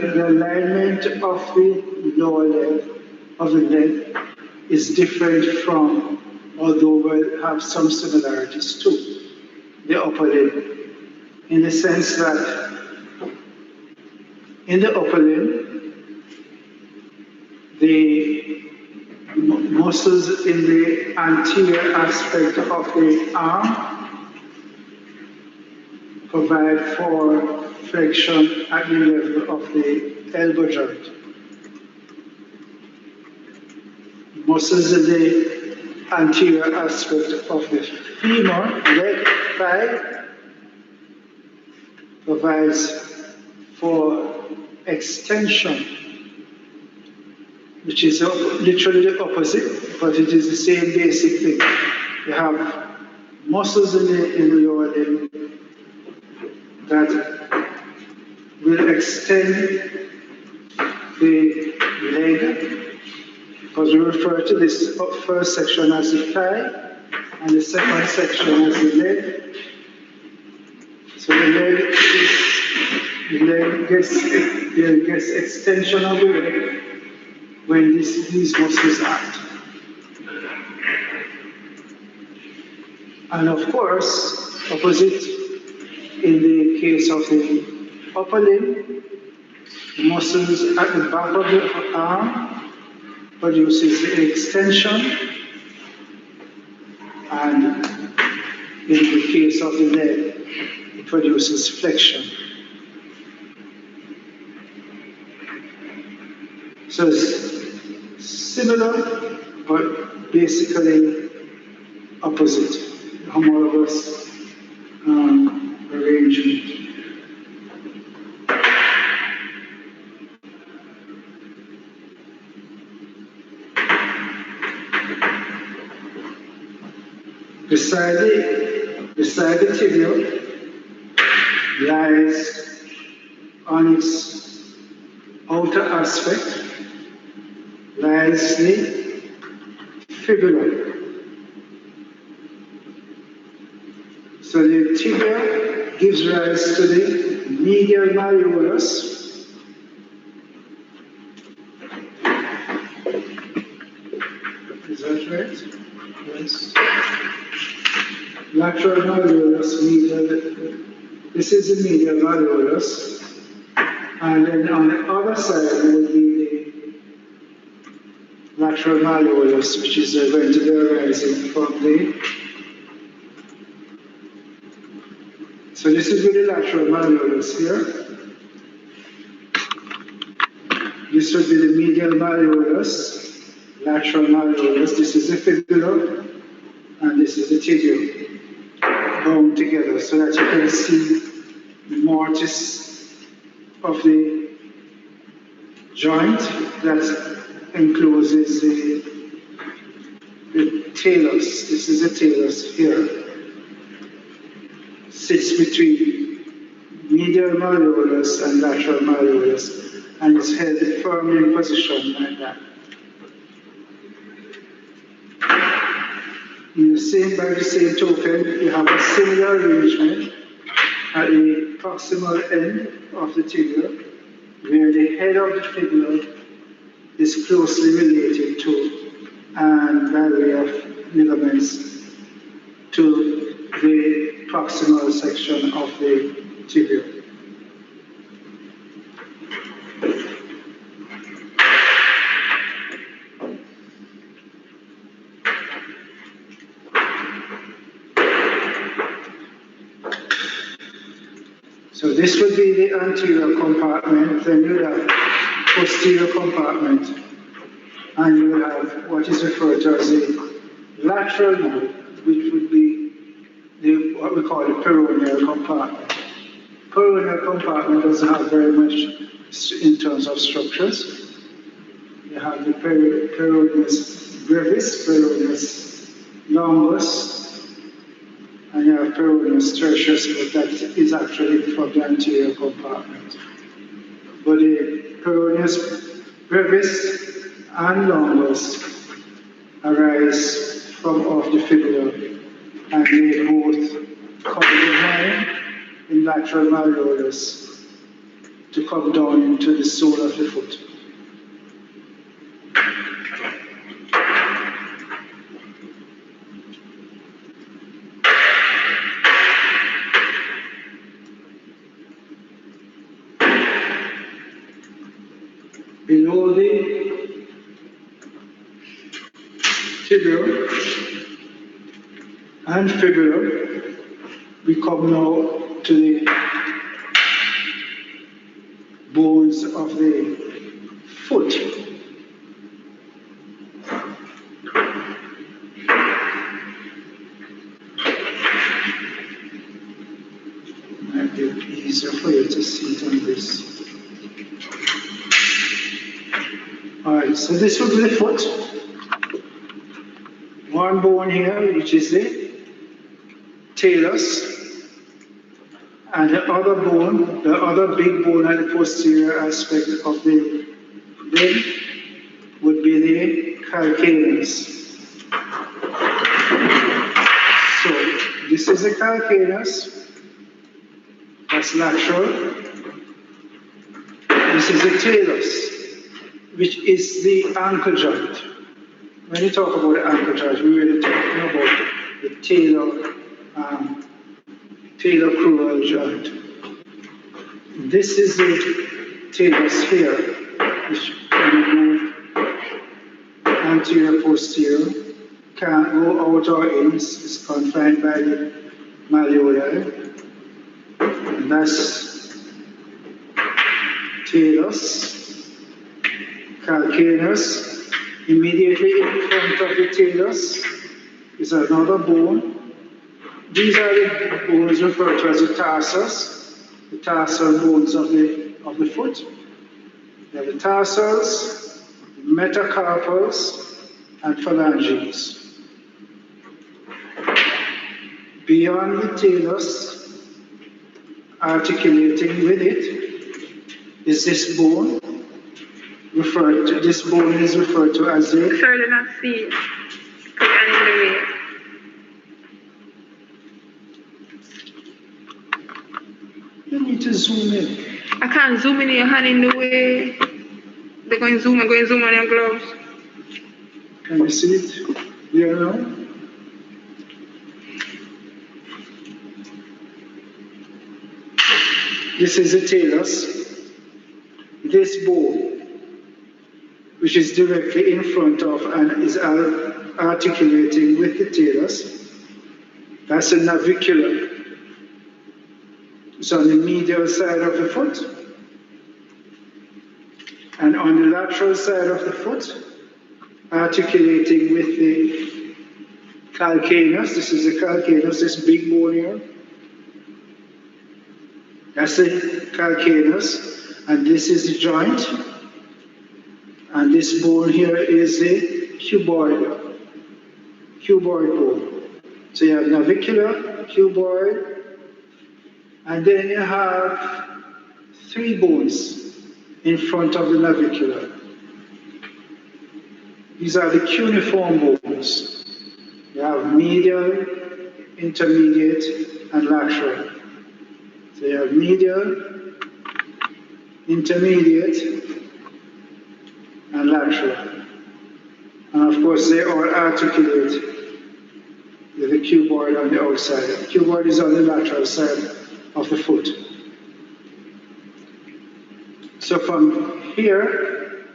The alignment of the lower leg, of the leg, is different from, although we have some similarities to, the upper limb, in the sense that in the upper limb, the muscles in the anterior aspect of the arm provide for flexion at the level of the elbow joint. Muscles in the anterior aspect of the femur, leg, thigh, provides for extension, which is literally the opposite, but it is the same basic thing. You have muscles in the lower limb that will extend the leg, because we refer to this first section as the thigh and the second section as the leg. So the leg gets extension of the leg when these muscles act. And of course, opposite, in the case of the upper limb, the muscles at the back of the arm produces the extension, and in the case of the leg, it produces flexion. So it's similar, but basically opposite, homologous arrangement. Beside the tibia lies on its outer aspect, lies the fibula. So the tibia gives rise to the medial malleolus, is that right? Yes. Lateral malleolus, medial. This is the medial malleolus, and then on the other side will be the lateral malleolus, which is going to be arising from the. So this is with the lateral malleolus here. This would be the medial malleolus, lateral malleolus. This is the fibula, and this is the tibia, bound together so that you can see the mortise of the joint that encloses the talus. This is the talus here. Sits between medial malleolus and lateral malleolus, and is held firmly in position like that. In the by the same token, you have a similar arrangement at the proximal end of the tibia, where the head of the fibula is closely related to, and by way of ligaments, to the proximal section of the tibia. So this would be the anterior compartment, then you have posterior compartment, and you have what is referred to as the lateral node, which would be what we call the peroneal compartment. Peroneal compartment doesn't have very much in terms of structures. You have the peroneus brevis, peroneus longus, and you have peroneus tertius, but that is actually from the anterior compartment. But the peroneus brevis and longus arise from off the fibula, and they both come behind in lateral malleolus to come down into the sole of the foot. Below the tibia and fibula, we come now to the bones of the foot. Might be easier for you to see it on this. Alright, so this would be the foot. One bone here, which is the talus, and the other bone, the other big bone at the posterior aspect of the limb would be the calcaneus. So this is the calcaneus, that's lateral. This is the talus, which is the ankle joint. When you talk about the ankle joint, we're really talking about the talar joint. This is the talus here, which can move anterior, posterior, can't go out or in, it's confined by the malleoli. And that's talus, calcaneus. Immediately in front of the talus is another bone. These are the bones referred to as the tarsal bones of the foot. You have the tarsals, metacarpals, and phalanges. Beyond the talus, articulating with it, is this bone. This bone is referred to as the... Sorry, I not see it, because I'm in the way. You need to zoom in. I can't zoom in, your hand in the way. They're going to zoom on your gloves. Can you see it? Yeah, now? This is the talus. This bone, which is directly in front of and is articulating with the talus, that's a navicular. It's on the medial side of the foot. And on the lateral side of the foot, articulating with the calcaneus. This is the calcaneus, this big bone here. That's the calcaneus, and this is the joint. And this bone here is the cuboid bone. So you have navicular, cuboid, and then you have three bones in front of the navicular. These are the cuneiform bones. You have medial, intermediate, and lateral. So you have medial, intermediate, and lateral. And of course, they all articulate with the cuboid on the outside. The cuboid is on the lateral side of the foot. So from here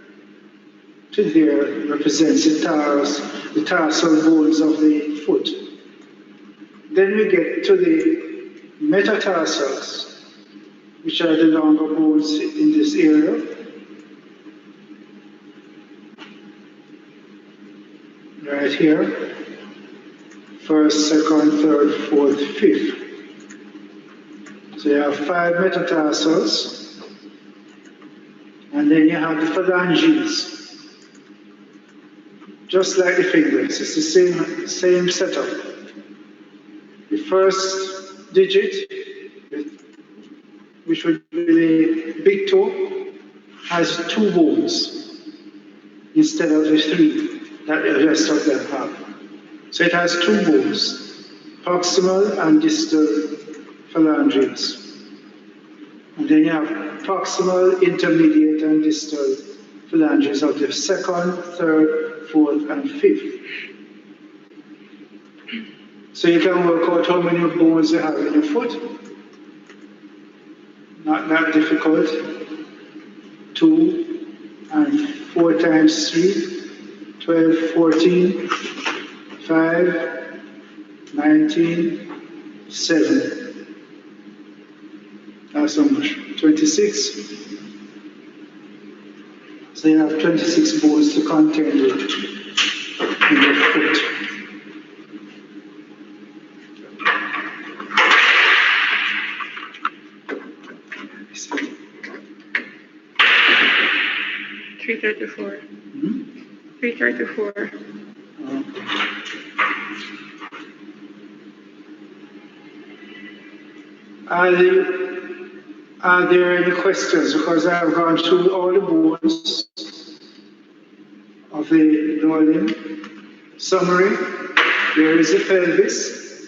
to there represents the tarsal bones of the foot. Then we get to the metatarsals, which are the longer bones in this area. Right here. First, second, third, fourth, fifth. So you have 5 metatarsals, and then you have the phalanges, just like the fingers. It's the same setup. The first digit, which would be the big toe, has 2 bones instead of the 3 that the rest of them have. So it has 2 bones, proximal and distal phalanges. And then you have proximal, intermediate, and distal phalanges of the second, third, fourth, and fifth. So you can work out how many bones you have in your foot. Not that difficult. 2 and 4 times 3, 12, 14, 5, 19, 7. That's how much? 26. So you have 26 bones to contend with in your foot. Three 34. 334. Are there any questions? Because I have gone through all the bones of the lower limb. Summary, there is a pelvis,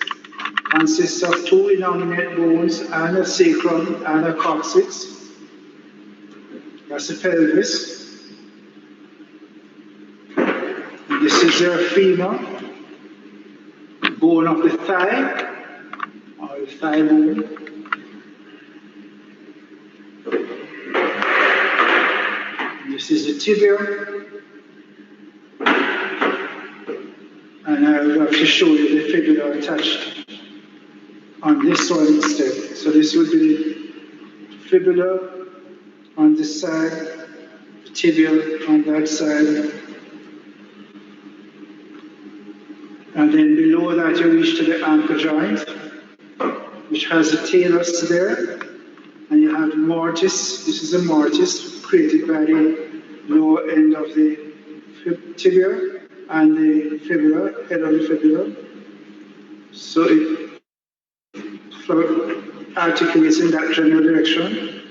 consists of 2 innominate bones and a sacrum and a coccyx. That's the pelvis. And this is your femur, bone of the thigh, or the thigh bone. This is the tibia, and I will have to show you the fibula attached on this one instead. So this would be the fibula on this side, the tibia on that side, and then below that you reach to the ankle joint, which has a talus there, and you have the mortise. This is a mortise created by the lower end of the tibia and the fibula, head of the fibula. So it articulates in that general direction.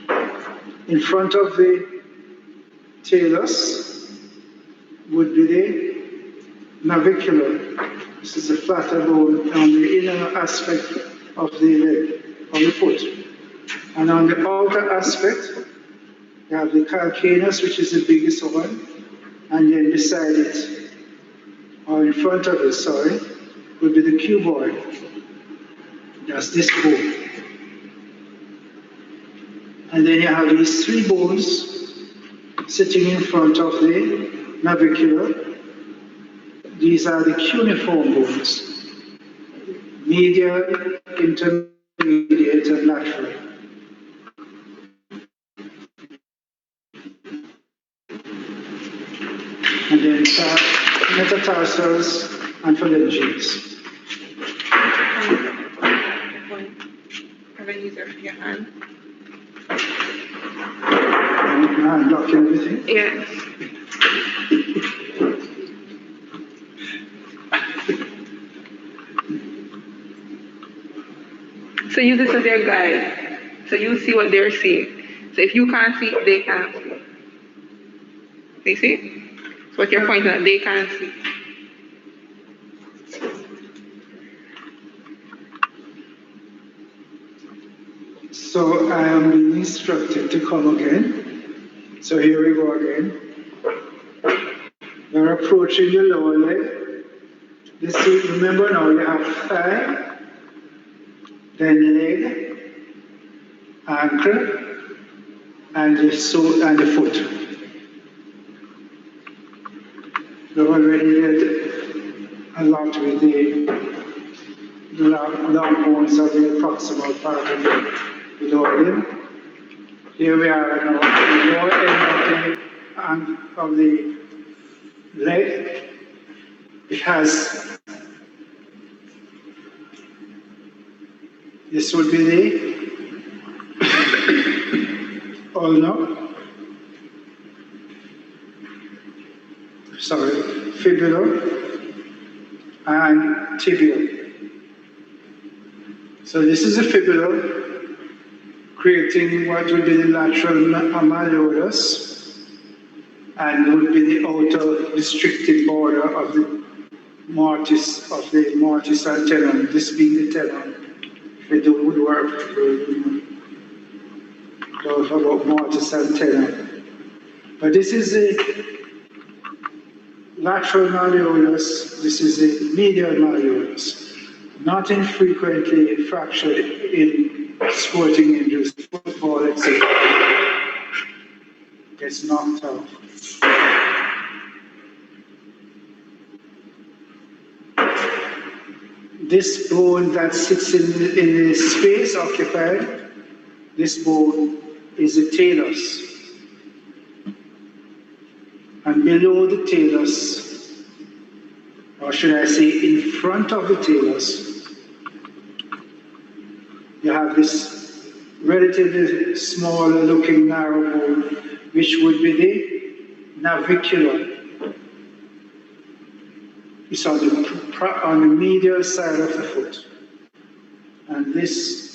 In front of the talus would be the navicular. This is a flatter bone on the inner aspect of the leg, of the foot. And on the outer aspect, you have the calcaneus, which is the biggest one, and then beside it, or in front of it, sorry, would be the cuboid. That's this bone. And then you have these 3 bones sitting in front of the navicular. These are the cuneiform bones, medial, intermediate, and lateral. And then metatarsals and phalanges. Have a user for your hand. And I'm blocking everything. Yes. So use this as your guide. So you see what they're seeing. So if you can't see, they can't see. You see? So what you're pointing at, they can't see. So I am being instructed to come again. So here we go again. We're approaching the lower leg. This is, remember now you have thigh, then leg, ankle, and the sole and the foot. We already did a lot with the long bones of the proximal part of the lower limb. Here we are now, the lower end of the leg. It has, this would be the ulna, fibula and tibia. So this is a fibula creating what would be the lateral malleolus and would be the outer restricted border of the mortis and tenon, this being the tenon. If we do woodwork, we know about mortis and tenon. But this is the lateral malleolus, this is the medial malleolus. Not infrequently fractured in sporting injuries, football, etc. Gets knocked out. This bone that sits in the space occupied, this bone is the talus. And below the talus, or should I say in front of the talus, you have this relatively smaller looking narrow bone, which would be the navicular. It's on the medial side of the foot. And this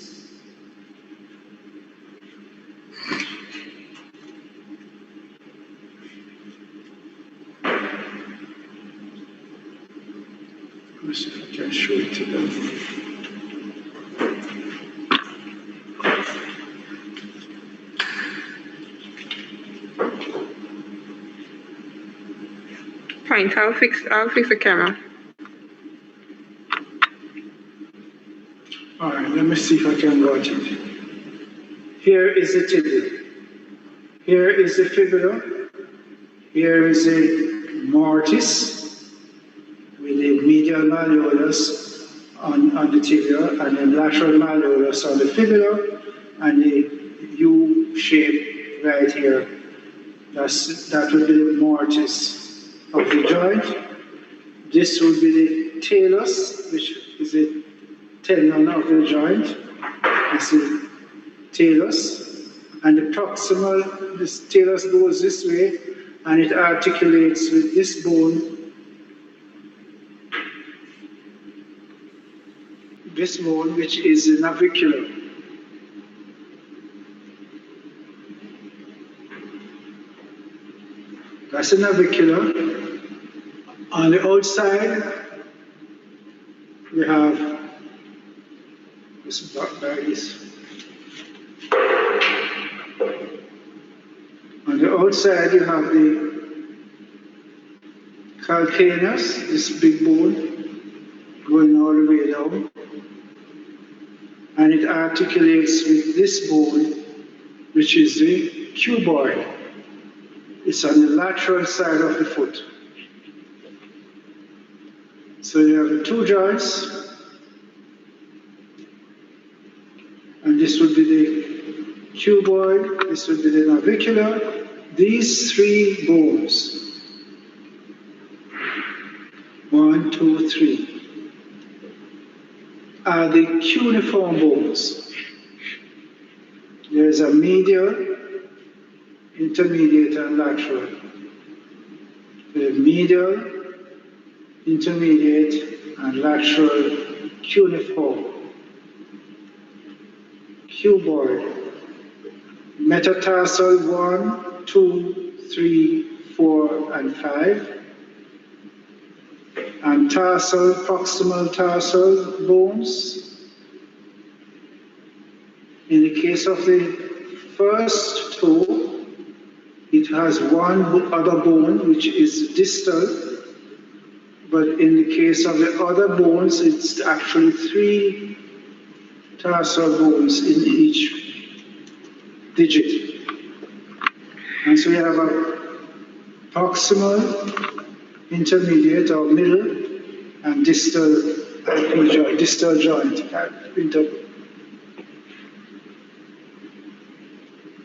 let me see if I can show it to them. Point, I'll fix the camera. All right, let me see if I can watch it. Here is the tibia. Here is the fibula. Here is the mortis with the medial malleolus on the tibia and the lateral malleolus on the fibula and the U shape right here. That would be the mortis of the joint. This would be the talus, which is the tendon of the joint. This is the talus. And the proximal, this talus goes this way and it articulates with this bone, which is the navicular. That's the navicular. On the outside, we have this black bodies. On the outside, you have the calcaneus, this big bone, going all the way down. And it articulates with this bone, which is the cuboid. It's on the lateral side of the foot. So you have the two joints, and this would be the cuboid, this would be the navicular. These three bones, 1, 2, 3, are the cuneiform bones. There is a medial, intermediate, and lateral. The medial, intermediate, and lateral cuneiform. Cuboid. Metatarsal 1, 2, 3, 4, and 5. And tarsal, proximal tarsal bones. In the case of the first toe, it has one other bone which is distal, but in the case of the other bones, it's actually three tarsal bones in each digit. And so we have a proximal, intermediate or middle, and distal joint, distal joint.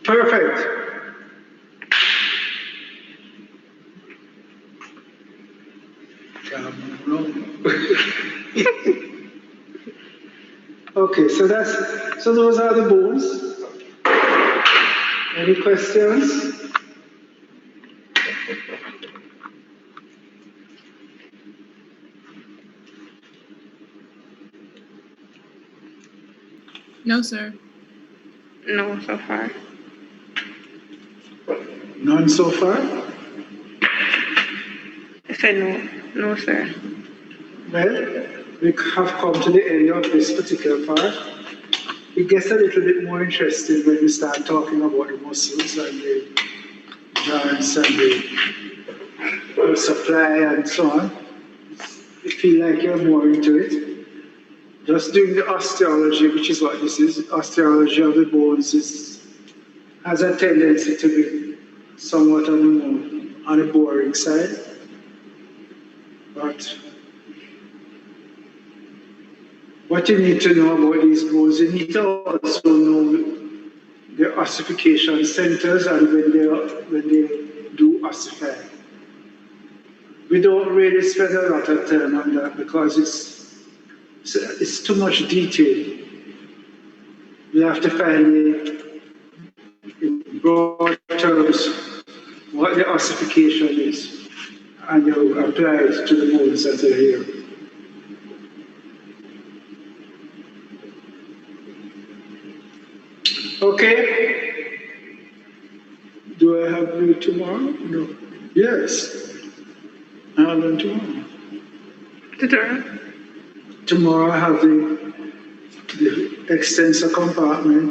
Perfect. Okay, so those are the bones. Any questions? No, sir. No, so far. None so far? I said no. No, sir. Well, we have come to the end of this particular part. It gets a little bit more interesting when we start talking about the muscles and the joints and the supply and so on. You feel like you're more into it. Just doing the osteology, which is what this is, osteology of the bones has a tendency to be somewhat on the boring side. But what you need to know about these bones, you need to also know their ossification centers and when they do ossify. We don't really spend a lot of time on that because it's too much detail. You have to find in broad terms what the ossification is, and you apply it to the bones that are here. Okay. Do I have you tomorrow? No. Yes. I have them tomorrow. Tutorial? Tomorrow I have the extensor compartment.